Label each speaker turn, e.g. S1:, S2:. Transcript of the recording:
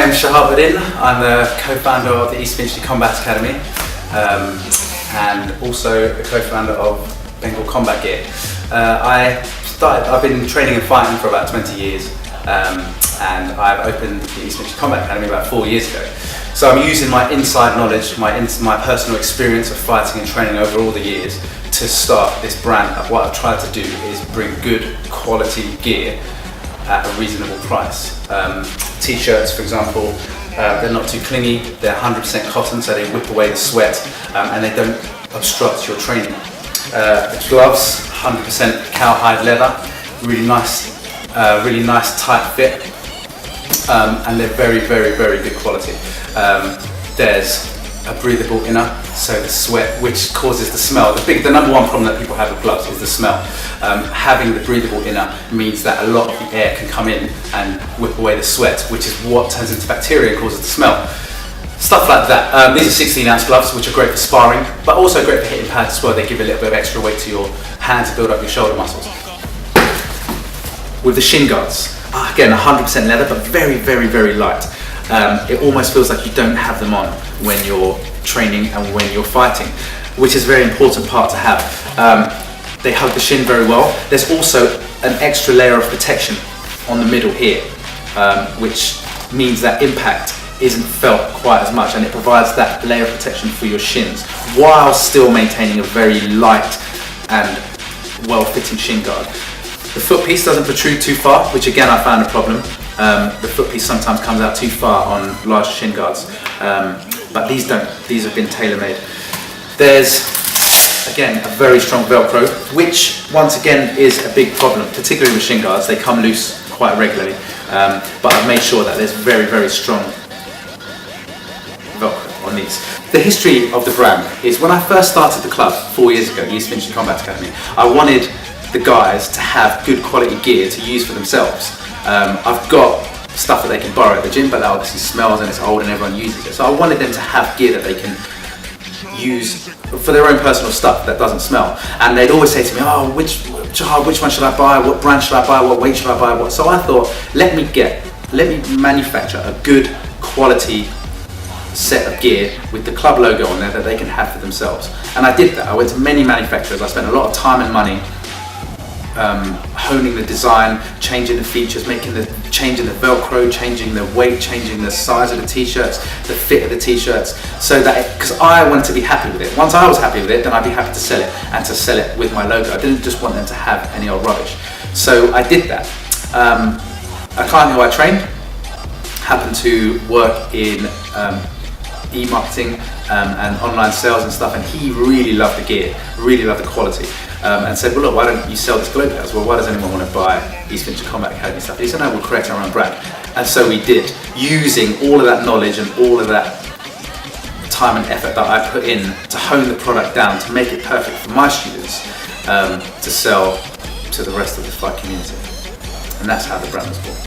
S1: name's Shahabuddin. I'm the co-founder of the East Finchley Combat Academy and also the co-founder of Bengal Combat Gear. I've been training and fighting for about 20 years and I've opened the East Finchley Combat Academy about 4 years ago. So I'm using my inside knowledge, my personal experience of fighting and training over all the years to start this brand. What I've tried to do is bring good quality gear at a reasonable price. T-shirts, for example, they're not too clingy, they're 100% cotton, so they whip away the sweat and they don't obstruct your training. The gloves, 100% cowhide leather, really nice tight fit, and they're very good quality. There's a breathable inner, so the sweat, which causes the smell. The number one problem that people have with gloves is the smell. Having the breathable inner means that a lot of the air can come in and whip away the sweat, which is what turns into bacteria and causes the smell. Stuff like that. These are 16-ounce gloves, which are great for sparring, but also great for hitting pads as well. They give a little bit of extra weight to your hand to build up your shoulder muscles. With the shin guards, again 100% leather, but very light. It almost feels like you don't have them on when you're training and when you're fighting, which is a very important part to have. They hug the shin very well. There's also an extra layer of protection on the middle here, which means that impact isn't felt quite as much, and it provides that layer of protection for your shins while still maintaining a very light and well-fitting shin guard. The foot piece doesn't protrude too far, which again I found a problem. The foot piece sometimes comes out too far on large shin guards, but these don't. These have been tailor-made. There's again a very strong Velcro, which once again is a big problem, particularly with shin guards. They come loose quite regularly, but I've made sure that there's very strong Velcro on these. The history of the brand is when I first started the club 4 years ago, the East Finchley Combat Academy, I wanted the guys to have good quality gear to use for themselves. I've got stuff that they can borrow at the gym, but that obviously smells and it's old and everyone uses it. So I wanted them to have gear that they can use for their own personal stuff that doesn't smell. And they'd always say to me, oh, which one should I buy? What brand should I buy? What weight should I buy? So I thought, let me manufacture a good quality set of gear with the club logo on there that they can have for themselves. And I did that. I went to many manufacturers. I spent a lot of time and money honing the design, changing the features, changing the Velcro, changing the weight, changing the size of the t-shirts, the fit of the t-shirts, so that, because I wanted to be happy with it. Once I was happy with it, then I'd be happy to sell it, and to sell it with my logo. I didn't just want them to have any old rubbish. So I did that. A client who I trained happened to work in e-marketing and online sales and stuff, and he really loved the gear, really loved the quality, and said, well look, why don't you sell this globally? I was, well, why does anyone want to buy East Finchley Combat Academy stuff? He said, no, we'll create our own brand. And so we did, using all of that knowledge and all of that time and effort that I put in to hone the product down, to make it perfect for my students, to sell to the rest of the fight community. And that's how the brand was born.